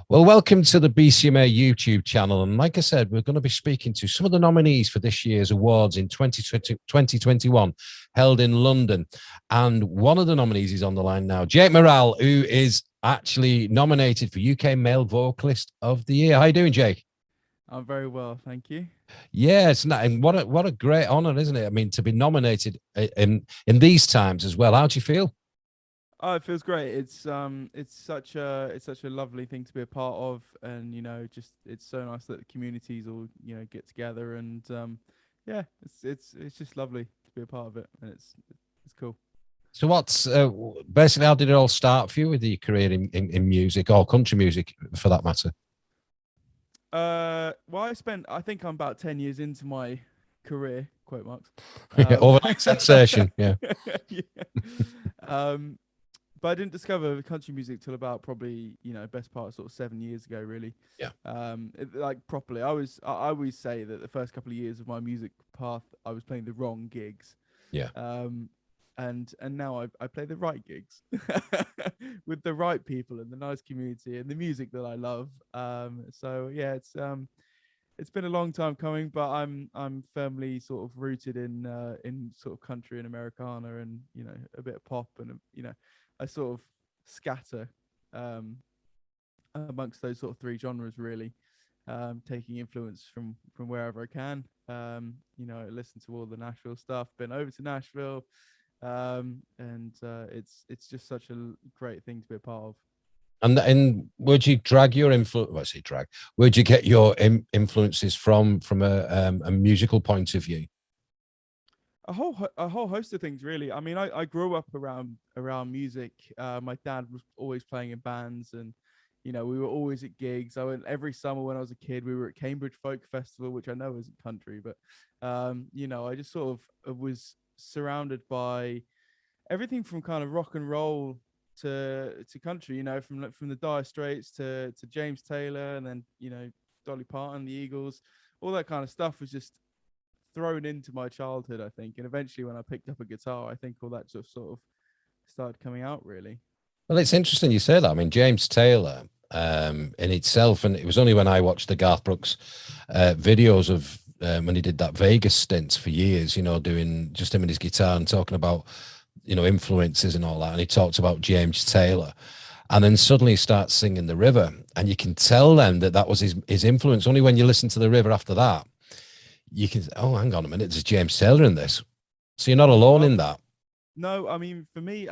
Well, welcome to the BCMA YouTube channel. And like I said, we're going to be speaking to some of the nominees for this year's awards in 2021, held in London. And one of the nominees is on the line now, Jake Morrell, who is actually nominated for UK Male Vocalist of the Year. How you doing, Jake? I'm very well, thank you. Yeah, it's not, and what a great honor, isn't it? I mean, to be nominated in these times as well. How do you feel? Oh, it feels great. It's such a lovely thing to be a part of, and just it's so nice that the communities all get together, and yeah, it's just lovely to be a part of it, and it's cool. So what's basically, how did it all start for you with your career in music, or country music for that matter? Well, I think I'm about 10 years into my career, quote marks. Overnight sensation, yeah. Yeah. But I didn't discover country music till about probably, best part of sort of 7 years ago, really. Yeah. Like properly. I always say that the first couple of years of my music path, I was playing the wrong gigs. Yeah. And now I play the right gigs with the right people and the nice community and the music that I love. So yeah, it's been a long time coming, but I'm firmly sort of rooted in sort of country and Americana, and a bit of pop, and I sort of scatter amongst those sort of three genres, really, taking influence from wherever I can. I listen to all the Nashville stuff, been over to Nashville, and it's just such a great thing to be a part of. And where'd you drag your influence? Well, I say drag. Where'd you get your influences from a musical point of view? A whole host of things, really. I mean, I grew up around music. My dad was always playing in bands, and we were always at gigs. I went every summer when I was a kid. We were at Cambridge Folk Festival, which I know isn't country, but I just sort of was surrounded by everything from kind of rock and roll to country. From the Dire Straits to James Taylor, and then Dolly Parton, the Eagles, all that kind of stuff was just thrown into my childhood, I think. And eventually when I picked up a guitar, I think all that sort of started coming out, really. Well, it's interesting you say that. I mean, James Taylor in itself, and it was only when I watched the Garth Brooks videos of when he did that Vegas stint for years, doing just him and his guitar and talking about influences and all that, and he talked about James Taylor, and then suddenly he starts singing The River, and you can tell then that was his influence. Only when you listen to The River after that, you can, oh, hang on a minute, there's James Taylor in this. So you're not alone in that. No, I mean, for me,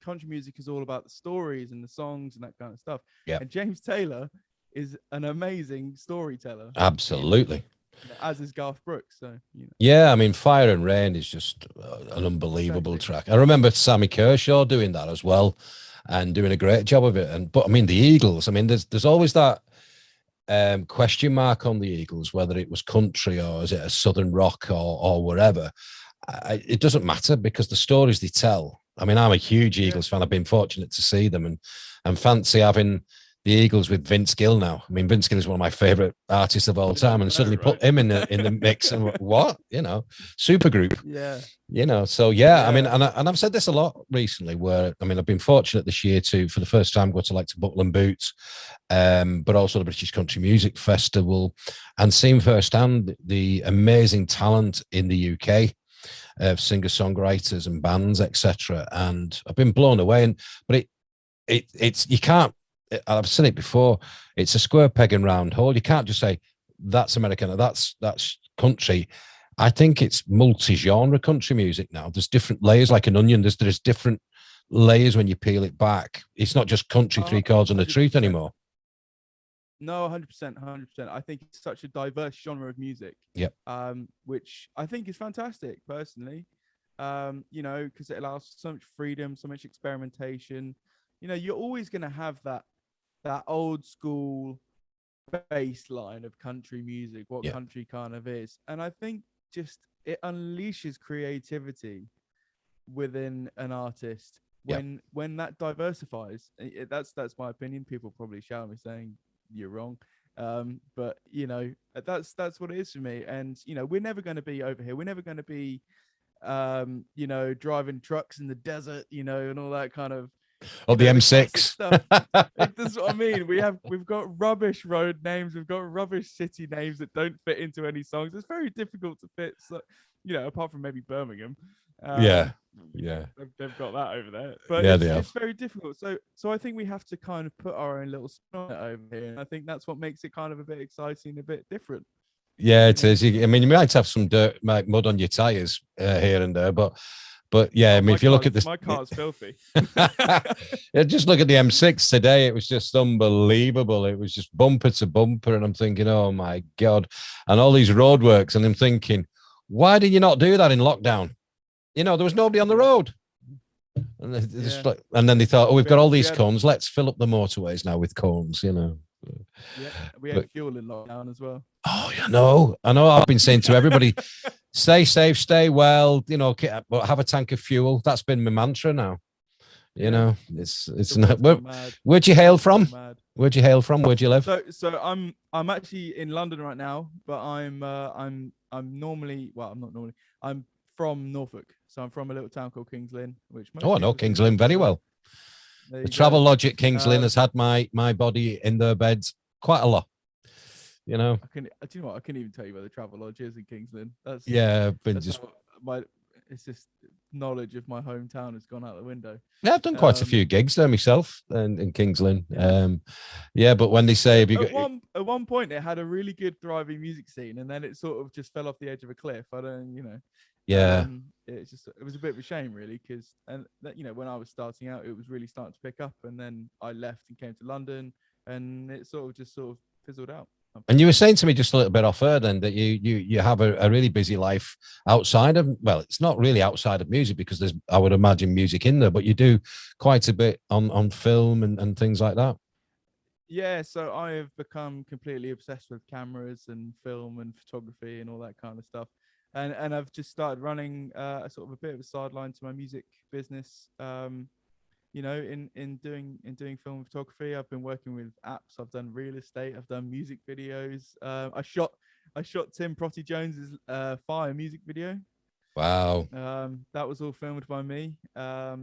country music is all about the stories and the songs and that kind of stuff. Yeah. And James Taylor is an amazing storyteller. Absolutely. As is Garth Brooks. So, Yeah, I mean, Fire and Rain is just an unbelievable track. I remember Sammy Kershaw doing that as well, and doing a great job of it. But I mean, the Eagles, I mean, there's always that question mark on the Eagles, whether it was country or is it a southern rock or wherever. It doesn't matter, because the stories they tell. I mean, I'm a huge Eagles fan. I've been fortunate to see them, and fancy having the Eagles with Vince Gill now. I mean, Vince Gill is one of my favorite artists of all time, and suddenly put him in the mix, and what, super group. Yeah. So yeah, I mean, and I've said this a lot recently, where, I mean, I've been fortunate this year to, for the first time, go to Buckle and Boots, but also the British Country Music Festival, and seen firsthand the amazing talent in the UK of singer-songwriters and bands, etc. And I've been blown away. But it's you can't. I've said it before. It's a square peg and round hole. You can't just say that's American, that's country. I think it's multi-genre country music now. There's different layers, like an onion. There's different layers when you peel it back. It's not just country, three chords and the truth anymore. No, 100%, 100%. I think it's such a diverse genre of music. Yep. Which I think is fantastic, personally. Because it allows so much freedom, so much experimentation. You're always going to have that old school baseline of country music, what country kind of is. And I think just it unleashes creativity within an artist when that diversifies. That's my opinion. People probably shout at me saying you're wrong, but that's what it is for me. And we're never going to be over here. We're never going to be driving trucks in the desert, and all that kind of Or the the classic M6. stuff. That's what I mean. We've got rubbish road names. We've got rubbish city names that don't fit into any songs. It's very difficult to fit. So, apart from maybe Birmingham. Yeah. They've got that over there, but Yeah, it's very difficult. So I think we have to kind of put our own little spin on it over here. And I think that's what makes it kind of a bit exciting, a bit different. Yeah, it is. I mean, you might have some dirt, mud on your tires here and there, but yeah, I mean, if you look at this, my car's filthy. Yeah, just look at the M6 today. It was just unbelievable. It was just bumper to bumper, and I'm thinking, oh my God, and all these roadworks, and I'm thinking, why did you not do that in lockdown? There was nobody on the road. And, and then they thought, oh, we've got all these cones. Let's fill up the motorways now with cones, Yeah, we had fuel in lockdown as well. Oh, I know. I've been saying to everybody, stay safe, stay well, but have a tank of fuel. That's been my mantra now. It's not. Where'd you hail from? Where'd you hail from? Where'd you live? So I'm actually in London right now, but I'm normally, well, I'm not normally. I'm from Norfolk, so I'm from a little town called Kings Lynn, which I know Kings Lynn very well. The Travel Lodge at Kings Lynn has had my body in their beds quite a lot. Do you know what? I couldn't even tell you where the Travel Lodge is in Kings Lynn. It's just knowledge of my hometown has gone out the window. Yeah, I've done quite a few gigs there myself in Kings Lynn. But when they say at one point it had a really good thriving music scene, and then it sort of just fell off the edge of a cliff. Yeah. It was a bit of a shame, really, because when I was starting out, it was really starting to pick up, and then I left and came to London, and it sort of fizzled out. And you were saying to me just a little bit off air then that you have a really busy life outside of, well, it's not really outside of music, because there's, I would imagine, music in there, but you do quite a bit on film and things like that. Yeah, so I have become completely obsessed with cameras and film and photography and all that kind of stuff. And I've just started running a sort of a bit of a sideline to my music business. In doing film photography, I've been working with apps. I've done real estate. I've done music videos. I shot Tim Protty Jones's Fire music video. Wow. That was all filmed by me. I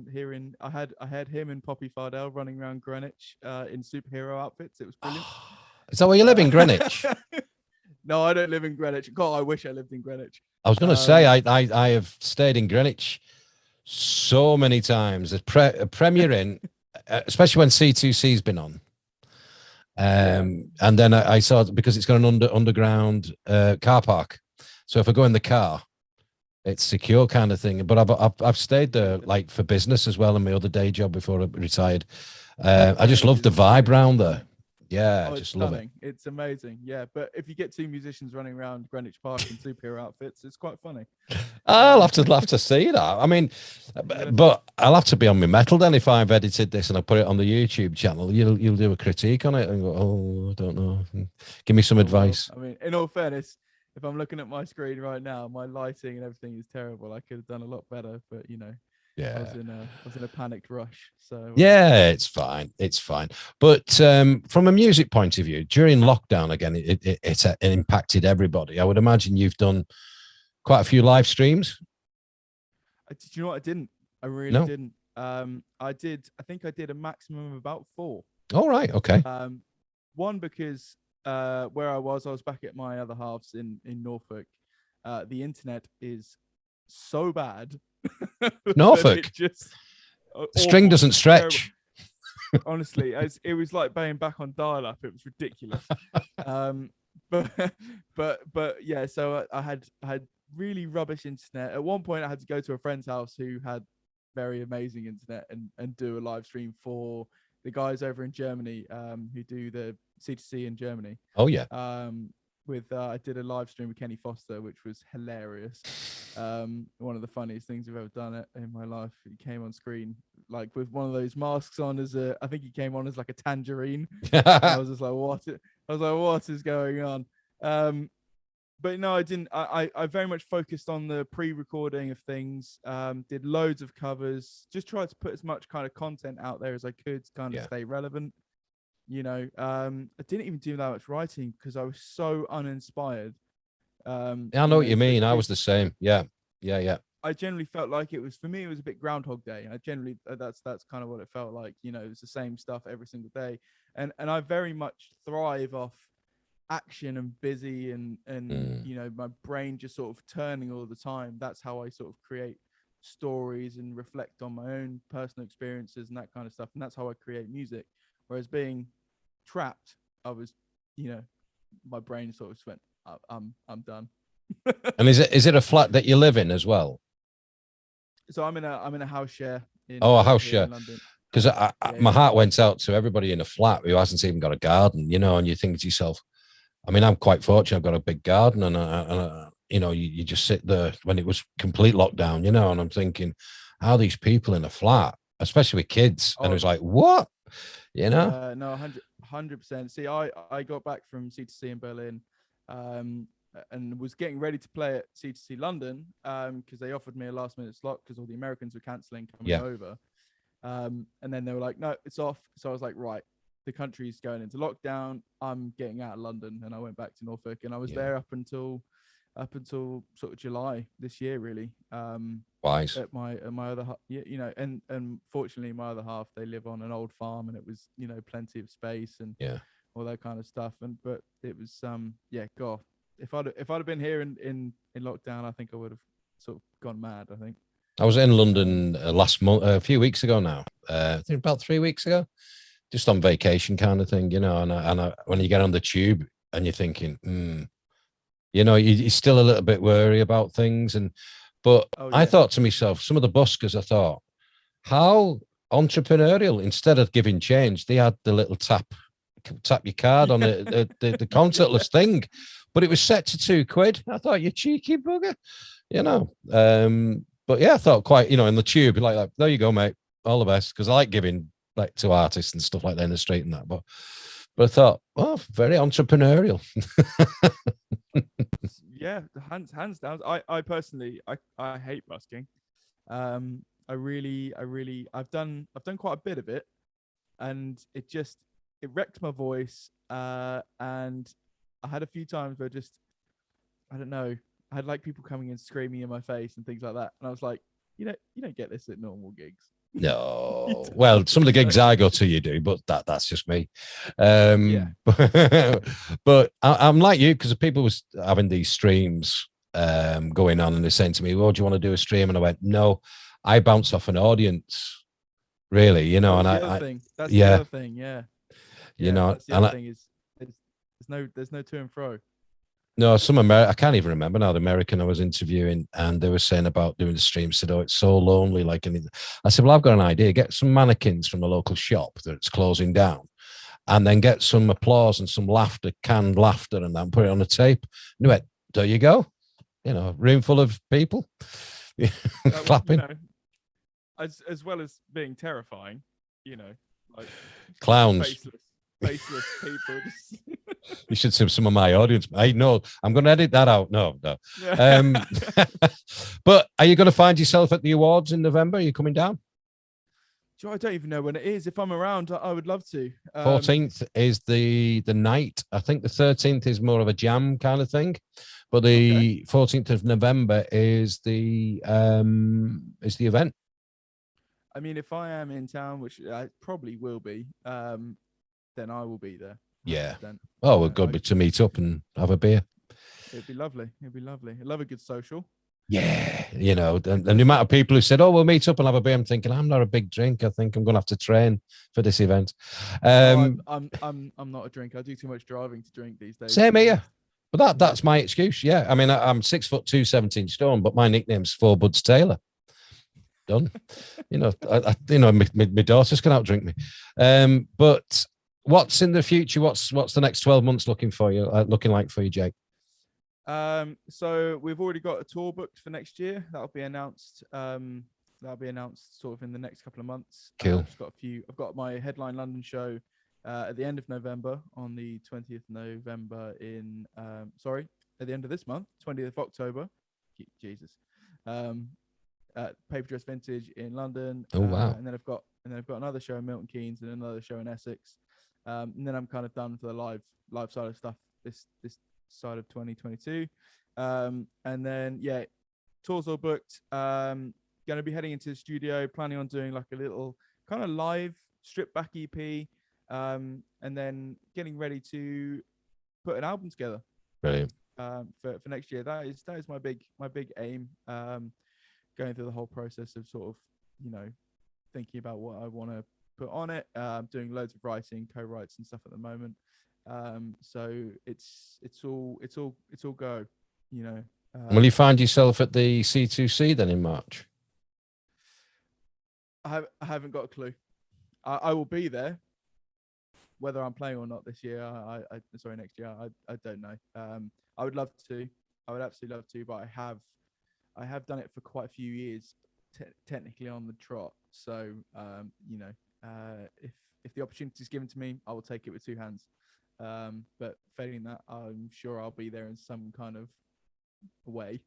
had him and Poppy Fardell running around Greenwich in superhero outfits. It was brilliant. Is that where you live, in Greenwich? No, I don't live in Greenwich. God, I wish I lived in Greenwich. I was going to say I have stayed in Greenwich so many times. A premiere in, especially when C2C's been on. And then I saw it because it's got an underground car park. So if I go in the car, it's secure kind of thing. But I've stayed there like for business as well in my other day job before I retired. I just love the vibe around there. Yeah, just love it. It's amazing. Yeah, but if you get two musicians running around Greenwich Park in superhero outfits, it's quite funny. I'll have to see that. I mean, but I'll have to be on my metal then if I've edited this and I put it on the YouTube channel. You'll do a critique on it and go, oh, I don't know. Give me some advice. I mean, in all fairness, if I'm looking at my screen right now, my lighting and everything is terrible. I could have done a lot better, but yeah, I was in a panicked rush. So yeah, it's fine. But from a music point of view, during lockdown, again, it impacted everybody. I would imagine you've done quite a few live streams. Do you know what? I didn't. I really didn't. I think I did a maximum of about 4. All right. Okay. One because where I was back at my other halves in Norfolk. The internet is so bad. Norfolk. The string doesn't stretch. Honestly, it was like being back on dial-up. It was ridiculous. But yeah, so I had really rubbish internet. At one point, I had to go to a friend's house who had very amazing internet and do a live stream for the guys over in Germany who do the C2C in Germany. Oh yeah. I did a live stream with Kenny Foster, which was hilarious. One of the funniest things I've ever done in my life. He came on screen like with one of those masks on I think he came on as like a tangerine. I was just like, what? I was like, what is going on? But no, I didn't. I very much focused on the pre-recording of things. Did loads of covers. Just tried to put as much kind of content out there as I could to kind of stay relevant. I didn't even do that much writing because I was so uninspired. I know what you mean. I was the same. Yeah. I generally felt like it was, for me, it was a bit Groundhog Day. I generally, that's kind of what it felt like. You know, it was the same stuff every single day, and I very much thrive off action and busy, and Mm. you know, my brain just sort of turning all the time. That's how I sort of create stories and reflect on my own personal experiences and that kind of stuff, and that's how I create music. Whereas being trapped, I was, you know, my brain sort of just went, I'm done. And is it a flat that you live in as well? So I'm in a house share in Oh, a house here share. in London. Because Yeah, my yeah. heart went out to everybody in a flat who hasn't even got a garden, you know, and you think to yourself, I mean, I'm quite fortunate. I've got a big garden, and you know, you just sit there when it was complete lockdown, you know, and I'm thinking, how are these people in a flat, especially with kids? And it Oh, was like, what, you know? yeah, no, 100%. See, I got back from C2C in Berlin, um, and was getting ready to play at C2C London, because they offered me a last minute slot because all the Americans were cancelling coming Yeah, over. And then they were like, no, it's off. So I was like, right, the country's going into lockdown. I'm getting out of London, and I went back to Norfolk, and I was yeah, there up until sort of July this year, really. wise. At my other you know, and fortunately my other half, they live on an old farm, and it was, you know, plenty of space and Yeah, all that kind of stuff. And but it was yeah, God, if I'd have been here in lockdown, I think I would have sort of gone mad, I think. I was in um London last month, a few weeks ago now. I think about 3 weeks ago, just on vacation kind of thing, you know. When you get on the tube and you're thinking, you know, you're still a little bit worried about things. But oh I yeah. thought to myself, some of the buskers, I thought, how entrepreneurial. Instead of giving change, they had the little tap your card on the contactless thing, but it was set to £2. I thought, you cheeky bugger, you know. But yeah, I thought quite, you know, in the tube, like there you go, mate, all the best, because I like giving like to artists and stuff like that in the street and that. But I thought, oh, very entrepreneurial. Yeah, hands down. I personally, I hate busking. I've done quite a bit of it, and it wrecked my voice. And I had a few times where just, I don't know, I had like people coming and screaming in my face and things like that, and I was like, you don't get this at normal gigs. No, well, some of the gigs I go to, you do, but that's just me. Yeah. But I'm like you, because people was having these streams going on, and they're saying to me, "Well, do you want to do a stream?" And I went, "No, I bounce off an audience, really, you know." Well, And that's the other thing. That's the yeah, other thing. Yeah, you yeah. know, That's the other thing is there's no to and fro. no, I can't even remember now. The American I was interviewing, and they were saying about doing the stream. Said, "Oh, it's so lonely." Like, and I said, "Well, I've got an idea. Get some mannequins from the local shop that's closing down, and then get some applause and some laughter, canned laughter, and then put it on a tape." And he went, "There you go. You know, room full of people You clapping, know, as well as being terrifying, you know, like clowns." faceless people. Just You should see some of my audience. I know I'm going to edit that out. No, no. yeah. But are you going to find yourself at the awards in November? Are you coming down? I don't even know when it is. If I'm around, I would love to. 14th is the night. I think the 13th is more of a jam kind of thing, but the 14th of November is the event. I mean, if I am in town, which I probably will be, then I will be there. Yeah. 100%. Oh, we're good to meet up and have a beer. It'd be lovely. It'd be lovely. I love a good social. Yeah, you know, and the amount of people who said, "Oh, we'll meet up and have a beer," I'm thinking, I'm not a big drink. I think I'm going to have to train for this event. No, I'm not a drinker. I do too much driving to drink these days. Same here. But that's my excuse. Yeah, I mean, I'm 6'2", 17 stone, but my nickname's Four Buds Taylor. Done. You know, my daughters can outdrink me. But what's in the future? What's the next 12 months looking like for you, Jake? So we've already got a tour booked for next year. That'll be announced. Sort of in the next couple of months. Cool. I've got my headline London show at the end of November, on the 20th November at the end of this month, 20th of October. Jesus. At Paper Dress Vintage in London. Oh wow. And then I've got another show in Milton Keynes and another show in Essex. And then I'm kind of done for the live side of stuff this side of 2022. And then tours all booked. Going to be heading into the studio, planning on doing like a little kind of live stripped back EP, and then getting ready to put an album together. Brilliant. For next year. That is my big aim. Going through the whole process of sort of, you know, thinking about what I want to put on it. Doing loads of writing, co-writes and stuff at the moment. So it's all go, you know. Will you find yourself at the C2C then in March? I haven't got a clue. I will be there. Whether I'm playing or not this year, sorry, next year, I don't know. I would love to. I would absolutely love to, but I have done it for quite a few years, technically on the trot. So, you know, if the opportunity is given to me, I will take it with two hands. But failing that, I'm sure I'll be there in some kind of way.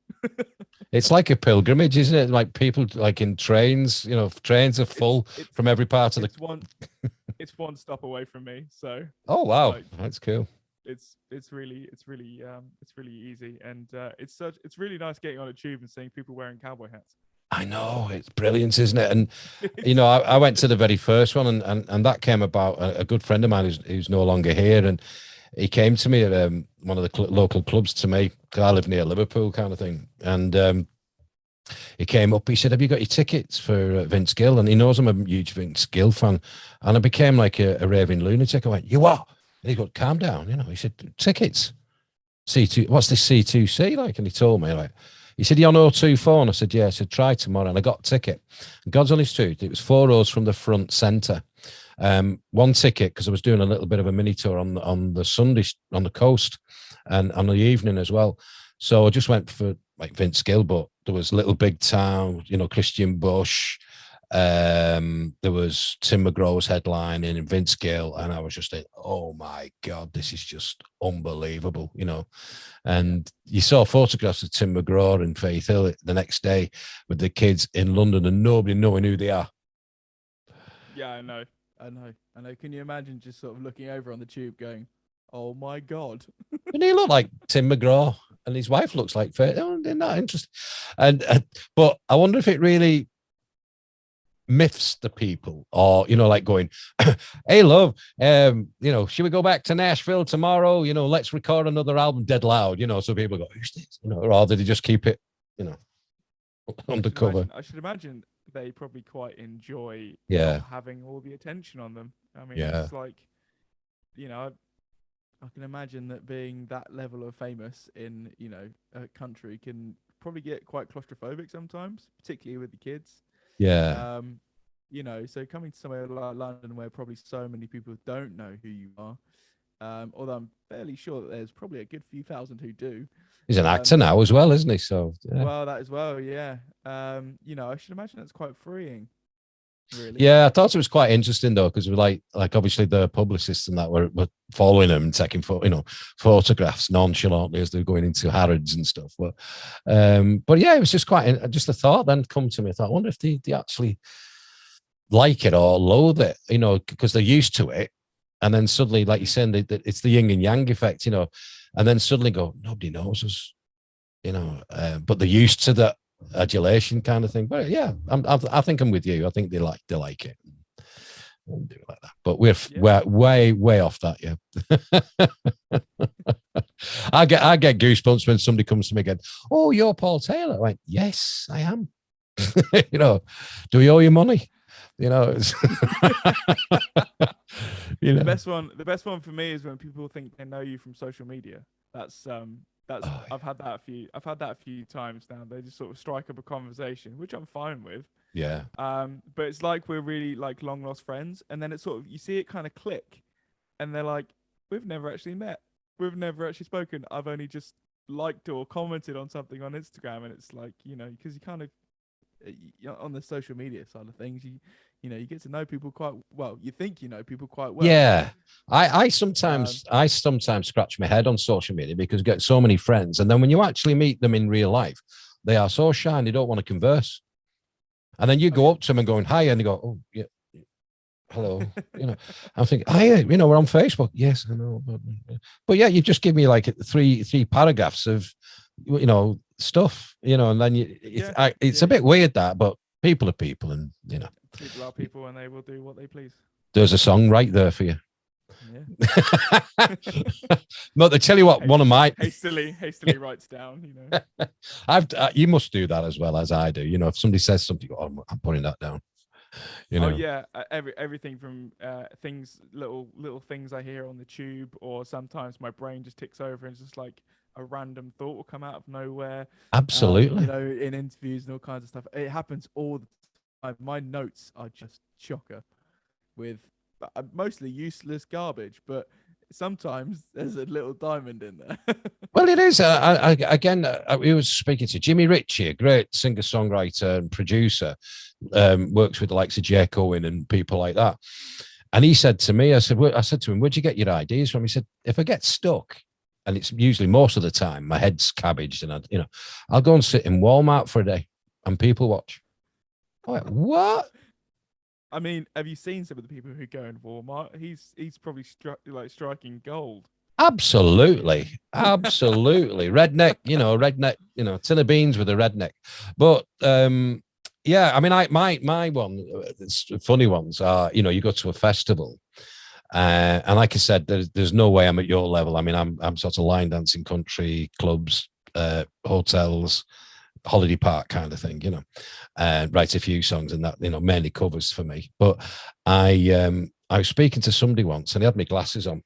It's like a pilgrimage, isn't it? Like people like in trains, you know, trains are full from every part of the. It's one stop away from me. So. Oh wow, like, that's cool. It's really easy, and it's really nice getting on a tube and seeing people wearing cowboy hats. I know, it's brilliant, isn't it? And you know, I went to the very first one, and that came about a good friend of mine who's no longer here, and he came to me at one of the local clubs to me, because I live near Liverpool, kind of thing, and he came up. He said, "Have you got your tickets for Vince Gill?" And he knows I'm a huge Vince Gill fan, and I became like a raving lunatic. I went, "You what?" And he goes, "Calm down," you know. He said, "Tickets, C2. What's this C2C like?" And he told me, like, he said, "You on 024 phone?" I said, "Yeah." I said, "Try tomorrow," and I got a ticket. And God's honest truth, it was 4 rows from the front centre. One ticket because I was doing a little bit of a mini tour on the Sunday on the coast, and on the evening as well. So I just went for like Vince Gill, but there was Little Big Town, you know, Christian Bush. There was Tim McGraw was headlining and Vince Gill, and I was just like, oh my God, this is just unbelievable, you know. And you saw photographs of Tim McGraw and Faith Hill the next day with the kids in London and nobody knowing who they are. Yeah, I know. Can you imagine just sort of looking over on the tube going, oh my God. And he looked like Tim McGraw and his wife looks like Faith. Oh, they're not interesting. And but I wonder if it really myths the people, or you know, like going, hey love, you know, should we go back to Nashville tomorrow, you know, let's record another album dead loud, you know, so people go, who's this, you know, or did they just keep it, you know, undercover? I should imagine they probably quite enjoy having all the attention on them. I mean, it's like, you know, I can imagine that being that level of famous in, you know, a country can probably get quite claustrophobic sometimes, particularly with the kids. Yeah. You know, so coming to somewhere like London where probably so many people don't know who you are, although I'm fairly sure that there's probably a good few thousand who do. He's an actor now as well, isn't he? So well, that as well, yeah. You know, I should imagine that's quite freeing. Really. Yeah, I thought it was quite interesting though, because we're like obviously the publicists and that were following them and taking photographs nonchalantly as they're going into Harrods and stuff. But yeah, it was just just a thought then come to me. I thought, I wonder if they actually like it or loathe it, you know, because they're used to it, and then suddenly, like you're saying, it's the yin and yang effect, you know, and then suddenly go, nobody knows us, you know, but they're used to that adulation kind of thing. But yeah, I think I'm with you. I think they like it. We'll do it like that. But we're way off that. Yeah. I get goosebumps when somebody comes to me again. Oh, you're Paul Taylor. I went, yes, I am. You know, do we owe you money? You know, you know. The best one for me is when people think they know you from social media. That's I've had that a few times now. They just sort of strike up a conversation, which I'm fine with. Yeah. But it's like we're really like long lost friends, and then it's sort of, you see it kind of click, and they're like, we've never actually met, we've never actually spoken. I've only just liked or commented on something on Instagram, and it's like, you know, because you kind of on the social media side of things, you know, you get to know people quite well. You think you know people quite well. Yeah, I sometimes scratch my head on social media because you get so many friends, and then when you actually meet them in real life, they are so shy and they don't want to converse. And then you go up to them and going, hi, and they go, oh yeah, hello. You know, I'm thinking, hi, you know, we're on Facebook. Yes, I know, but yeah, you just give me like three paragraphs of stuff, and then it's a bit weird that, but people are people, and people are people, and they will do what they please. There's a song right there for you. Yeah. No, they tell you what, one of my hastily writes down, you must do that as well as I do. If somebody says something, I'm putting that down. Oh yeah, everything from little things I hear on the tube, or sometimes my brain just ticks over and it's just like a random thought will come out of nowhere. Absolutely. In interviews and all kinds of stuff. It happens all the time. My notes are just chocker with mostly useless garbage, but sometimes there's a little diamond in there. Well, it is. We was speaking to Jimmy Ritchie, a great singer-songwriter and producer, works with the likes of Jake Owen and people like that. And he said to me, I said to him, where'd you get your ideas from? He said, if I get stuck, and it's usually most of the time, my head's cabbaged, and I'll go and sit in Walmart for a day and people watch. I'm like, what? I mean, have you seen some of the people who go in Walmart? He's probably striking gold. Absolutely. Redneck, tin of beans with a redneck. But yeah, I mean, my one, it's funny ones are, you go to a festival, and like I said, there's no way I'm at your level. I mean, I'm sort of line dancing, country clubs, hotels, holiday park kind of thing, write a few songs and that, mainly covers for me. But I was speaking to somebody once, and he had my glasses on,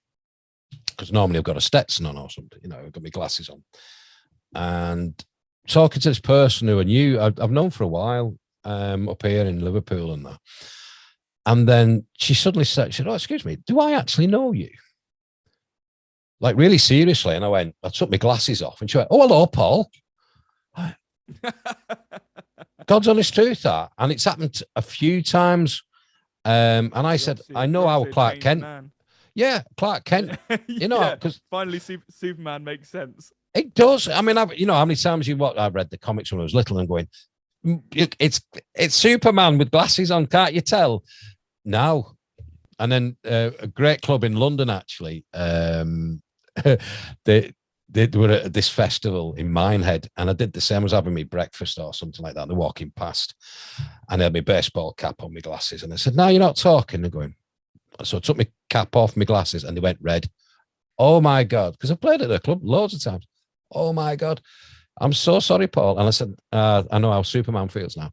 because normally I've got a Stetson on or something, I've got my glasses on, and talking to this person who I've known for a while, up here in Liverpool and that. And then she suddenly said, oh, excuse me, do I actually know you? Like, really seriously. And I took my glasses off, and she went, oh, hello, Paul. God's honest truth, that. And it's happened a few times. And I said, I know how Clark Kent. Man. Yeah, Clark Kent. Because finally Superman makes sense. It does. I mean, how many times I read the comics when I was little and going, it's Superman with glasses on, can't you tell? No. And then a great club in London, actually, they were at this festival in Minehead, and I did the same. I was having me breakfast or something like that. And they're walking past, and I had my baseball cap on, my glasses, and I said, "No, you're not talking." They're going. So I took my cap off, my glasses, and they went red. Oh my God! Because I played at the club loads of times. Oh my God! I'm so sorry, Paul. And I said, I know how Superman feels now.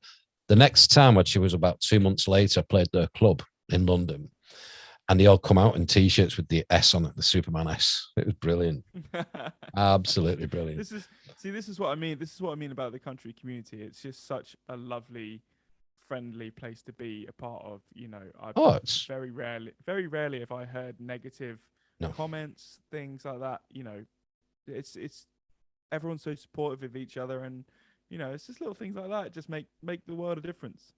The next time, which was about 2 months later, I played the club in London, and they all come out in T-shirts with the S on it, the Superman S. It was brilliant. Absolutely brilliant. This is what I mean. This is what I mean about the country community. It's just such a lovely, friendly place to be a part of. It's very rarely have I heard negative comments, things like that. It's everyone's so supportive of each other, and it's just little things like that just make the world a difference.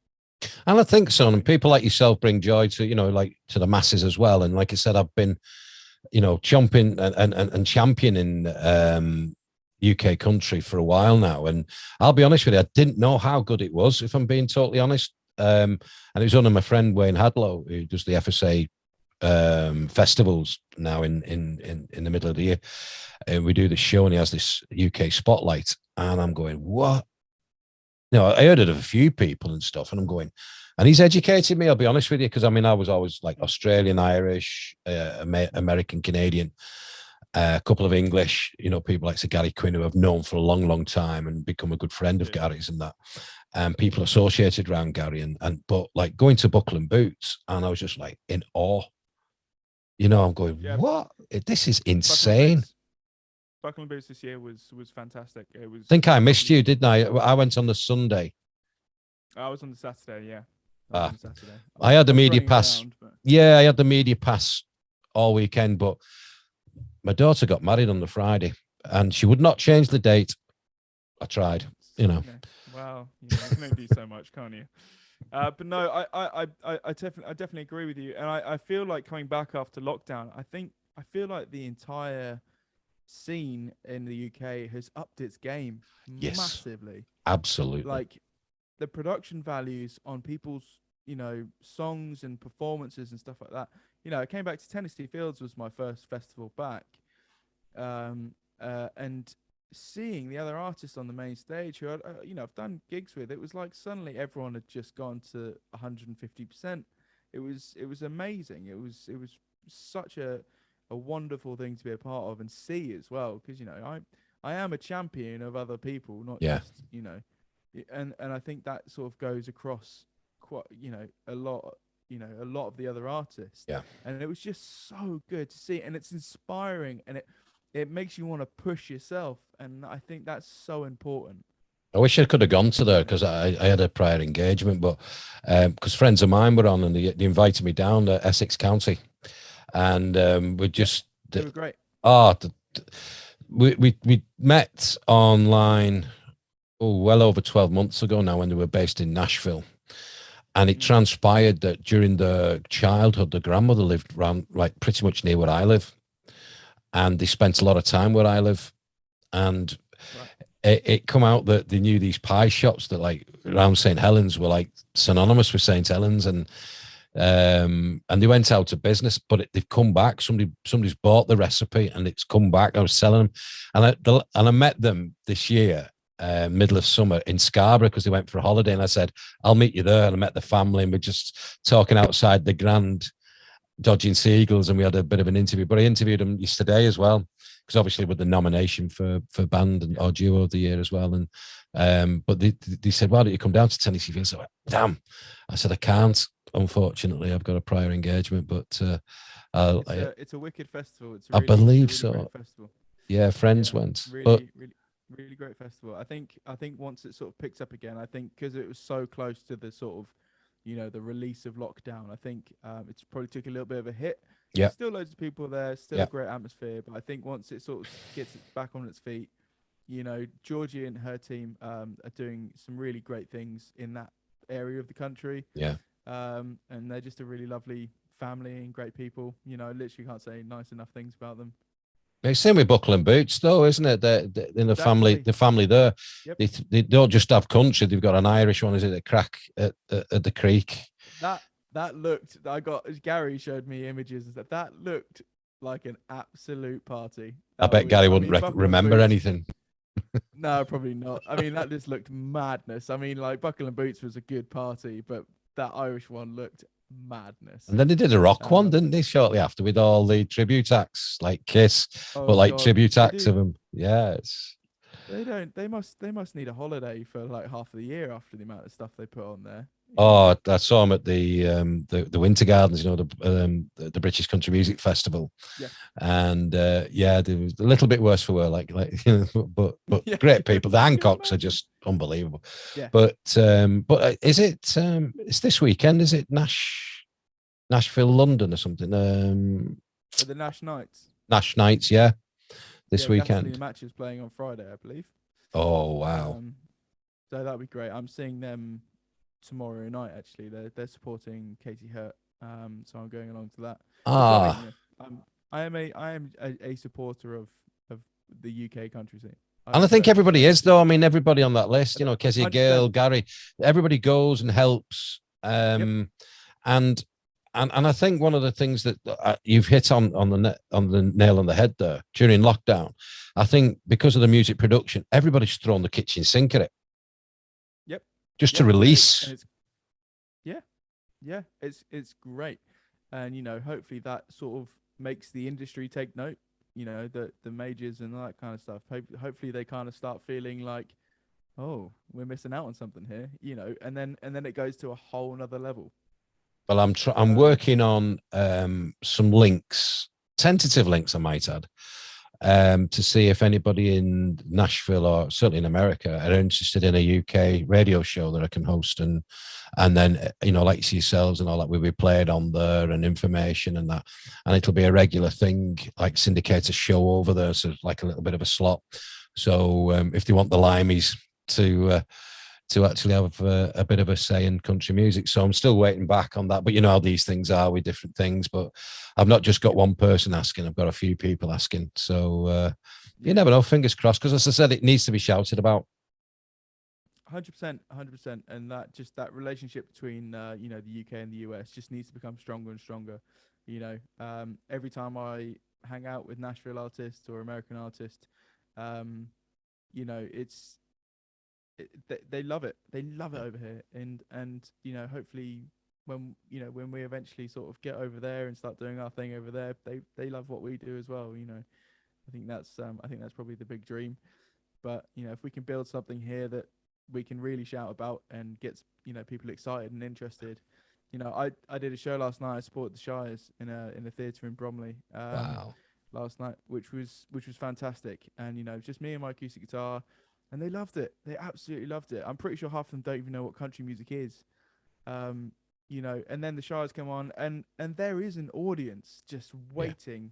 And I think so, and people like yourself bring joy to to the masses as well. And like I said, I've been chomping and championing UK country for a while now, and I'll be honest with you, I didn't know how good it was, if I'm being totally honest. And it was one of my friend Wayne Hadlow, who does the FSA festivals now in the middle of the year, and we do the show, and he has this UK spotlight, and I'm going, what? I heard it of a few people and stuff, and I'm going, and he's educated me, I'll be honest with you, because I mean, I was always like Australian, Irish, American, Canadian, a couple of English, people like Sir Gary Quinn, who I've known for a long, long time and become a good friend of Gary's and that. And people associated around Gary, but like going to Buckle and Boots, and I was just like in awe. I'm going, what? This is insane. Buckle and Boots this year was fantastic. It was. I think I missed you, didn't I? I went on the Sunday. I was on the Saturday, yeah. I had the media pass. Yeah, I had the media pass all weekend, but my daughter got married on the Friday, and she would not change the date. I tried, Wow, you can only do so much, can't you? But no, I definitely agree with you, and I feel like coming back after lockdown, I feel like the entire scene in the UK has upped its game massively. Absolutely. Like the production values on people's songs and performances and stuff like that. I came back to Tennessee Fields, was my first festival back, and seeing the other artists on the main stage who I've done gigs with, it was like suddenly everyone had just gone to 150%. It was amazing. It was such a wonderful thing to be a part of and see as well, because I am a champion of other people, not Yeah. just and I think that sort of goes across quite a lot of the other artists. Yeah. And it was just so good to see, and it's inspiring, and it makes you want to push yourself, and I think that's so important. I wish I could have gone to there because I had a prior engagement, but because friends of mine were on and they invited me down to Essex County, and we just They were great. We met online well over 12 months ago now when they were based in Nashville. And it transpired that during the childhood, the grandmother lived around like pretty much near where I live. And they spent a lot of time where I live. And it come out that they knew these pie shops that like around St. Helens were like synonymous with St. Helens. And they went out of business, but they've come back. Somebody's bought the recipe and it's come back. I was selling them. And I met them this year. Middle of summer in Scarborough because they went for a holiday, and I said I'll meet you there, and I met the family and we're just talking outside the Grand dodging seagulls, and we had a bit of an interview, but I interviewed them yesterday as well because obviously with the nomination for band and or duo of the year as well. And but they said, why don't you come down to Tennessee Fields? So damn, I said I can't, unfortunately. I've got a prior engagement, but it's a wicked festival. I believe it's a really so. festival. Yeah, friends went, really really great festival. I think once it sort of picks up again, I think because it was so close to the sort of the release of lockdown, I think it's probably took a little bit of a hit. Yeah, still loads of people there, still a great atmosphere, but I think once it sort of gets back on its feet, Georgie and her team are doing some really great things in that area of the country. And they're just a really lovely family and great people. Literally can't say nice enough things about them. It's same with Buckle and Boots, though, isn't it? They're in the family there. Yep. They don't just have country; they've got an Irish one. Is it a crack at the creek? That looked. Gary showed me images. That looked like an absolute party. I bet Gary wouldn't remember anything. No, probably not. I mean, that just looked madness. I mean, like Buckle and Boots was a good party, but that Irish one looked madness. And then they did a rock one, didn't they, shortly after, with all the tribute acts like Kiss, but like tribute acts of them. Yeah, they must need a holiday for like half of the year after the amount of stuff they put on there. Oh, I saw them at the Winter Gardens, the British Country Music Festival. Yeah. And there was a little bit worse for wear, but great people. The Hancocks are just unbelievable. Yeah. But is it it's this weekend? Is it Nashville, London, or something? For the Nash Nights. Nash Nights, yeah. This weekend. The match is playing on Friday, I believe. Oh wow. So that'd be great. I'm seeing them tomorrow night. Actually, they're supporting Katie Hurt. So I'm going along to that. I am a supporter of the UK country scene. And I think everybody is, though. I mean, everybody on that list, Kezia, Gill, Gary, everybody goes and helps. And I think one of the things that you've hit on the nail on the head there during lockdown, I think because of the music production, everybody's thrown the kitchen sink at it. Yep. Just to release. It's great, and hopefully that sort of makes the industry take note. The majors and that kind of stuff. Hopefully they kind of start feeling like, oh, we're missing out on something here. And then it goes to a whole nother level. Well, I'm working on some links, tentative links, I might add, to see if anybody in Nashville or certainly in America are interested in a UK radio show that I can host, and then like yourselves and all that, we'll be played on there and information and that, and it'll be a regular thing, like syndicate a show over there, so like a little bit of a slot. So if they want the limeys to actually have a bit of a say in country music. So I'm still waiting back on that. But you know how these things are with different things. But I've not just got one person asking. I've got a few people asking. So you never know. Fingers crossed. Because as I said, it needs to be shouted about. 100%. And that relationship between, the UK and the US just needs to become stronger and stronger. Every time I hang out with Nashville artists or American artists, you know, they love it. They love it over here, and you know, hopefully when we eventually sort of get over there and start doing our thing over there, they love what we do as well. You know, I think that's probably the big dream. But you know, if we can build something here that we can really shout about and gets, you know, people excited and interested. You know, I did a show last night. I supported the Shires in a theatre in Bromley. Wow. Last night, which was fantastic. And you know, just me and my acoustic guitar, and they loved it. They absolutely loved it. I'm pretty sure half of them don't even know what country music is. You know, and then the Shires come on, and there is an audience just waiting,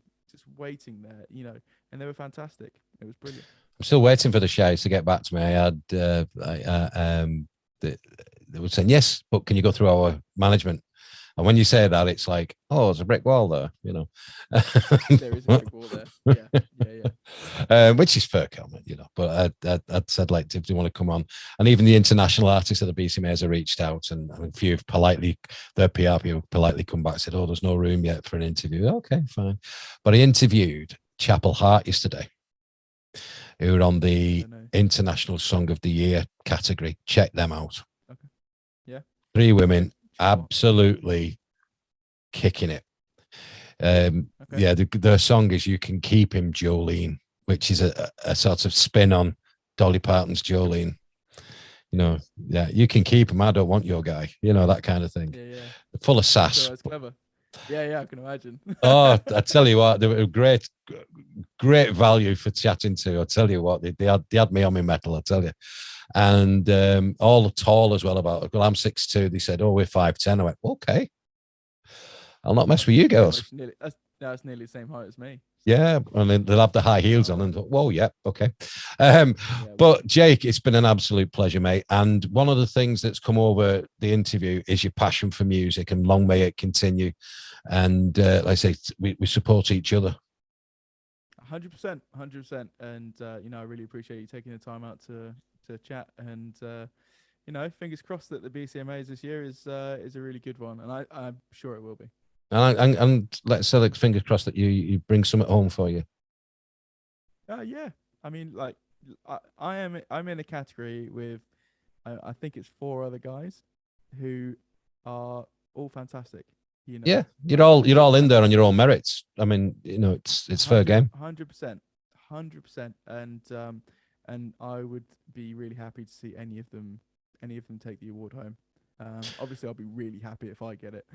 there. You know, and they were fantastic. It was brilliant. I'm still waiting for the Shires to get back to me. I had they were saying yes, but can you go through our management? And when you say that, it's like, oh, there's a brick wall there, you know. There is a brick wall there. Yeah. Which is fair comment, you know. But I'd said, like, if they want to come on, and even the international artists of the BCMAs have reached out, and a few have politely, their PR people politely come back and said, oh, there's no room yet for an interview. Okay, fine. But I interviewed Chapel Hart yesterday, who were on the International Song of the Year category. Check them out. Okay. Yeah. 3 women. Absolutely kicking it. Yeah, their song is "You Can Keep Him, Jolene," which is a sort of spin on Dolly Parton's Jolene. You know, yeah, you can keep him. I don't want your guy. You know, that kind of thing. Yeah. Full of sass. So that's clever. Yeah, I can imagine. Oh, I tell you what, they were great value for chatting to. I tell you what, they had me on my metal. I tell you. And all tall as well. Well, I'm 6'2". They said, oh, we're 5'10". I went, okay, I'll not mess with you girls. That's nearly the same height as me. Yeah, and then they'll have the high heels on, and whoa, yeah, okay. But Jake, it's been an absolute pleasure, mate. And one of the things that's come over the interview is your passion for music, and long may it continue. And like I say, we support each other. 100%. And you know, I really appreciate you taking the time out to chat, and you know, fingers crossed that the BCMAs this year is a really good one, and I'm sure it will be. And let's say, like, fingers crossed that you bring some at home for you. Yeah, I mean, like, I'm in a category with I think it's 4 other guys who are all fantastic. You know, yeah, you're all in there on your own merits. I mean, you know, it's fair game. 100%, and I would be really happy to see any of them take the award home. Obviously, I'll be really happy if I get it.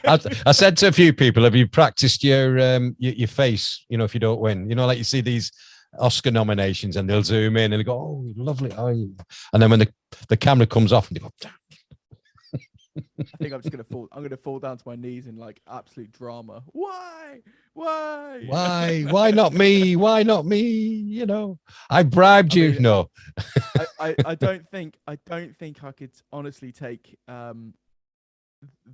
I said to a few people, have you practiced your face? You know, if you don't win, you know, like you see these Oscar nominations, and they'll zoom in and they go, "Oh, lovely," and then when the camera comes off, and they go. I think I'm gonna fall down to my knees in like absolute drama. Why not me? Why not me? You know, I bribed you. No, I don't think I could honestly take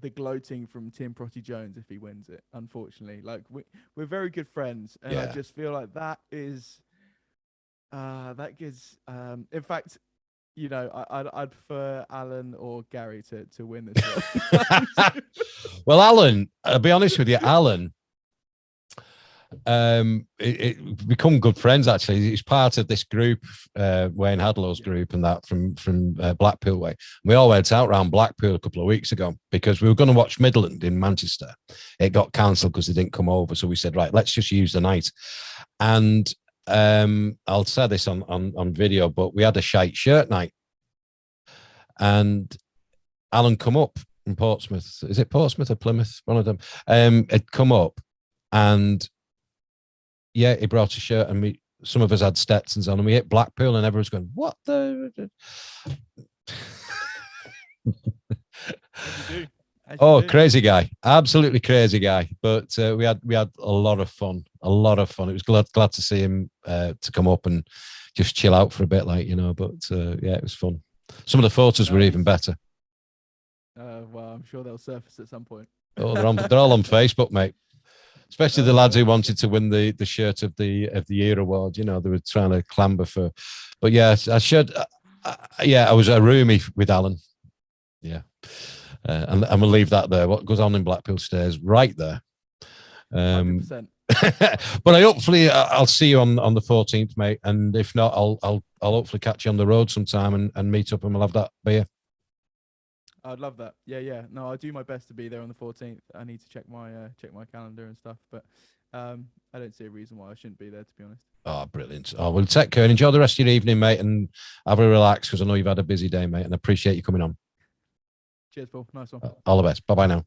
the gloating from Tim Protty Jones if he wins it. Unfortunately, like we're very good friends, and I just feel like that gives. In fact, you know, I'd prefer Alan or Gary to win this one. Well, Alan, I'll be honest with you, Alan. It become good friends actually. He's part of this group, Wayne Hadlow's group, and that from Blackpool way. We all went out around Blackpool a couple of weeks ago because we were going to watch Midland in Manchester. It got cancelled because they didn't come over, so we said, right, let's just use the night. And I'll say this on video, but we had a shite shirt night, and Alan come up in Portsmouth. Is it Portsmouth or Plymouth? One of them. Had come up, and yeah, he brought a shirt, and some of us had Stetsons on, and we hit Blackpool, and everyone's going, "What the?" Crazy guy, absolutely crazy guy. But we had a lot of fun. It was glad to see him to come up and just chill out for a bit, like, you know. But yeah, it was fun. Some of the photos were even better. Well, I'm sure they'll surface at some point. Oh, they're all on Facebook, mate. Especially the lads who wanted to win the shirt of the year award. You know, they were trying to clamber for. But yeah, I was a roomie with Alan. Yeah. And we'll leave that there. What goes on in Blackpool stays right there. 100%. But I'll see you on the 14th, mate. And if not, I'll hopefully catch you on the road sometime and meet up and we'll have that beer. I'd love that. Yeah. No, I'll do my best to be there on the 14th. I need to check my calendar and stuff, but I don't see a reason why I shouldn't be there, to be honest. Oh, brilliant. Oh, well, take care and enjoy the rest of your evening, mate, and have a relax because I know you've had a busy day, mate, and I appreciate you coming on. Cheers, Paul. Nice one. All the best. Bye-bye now.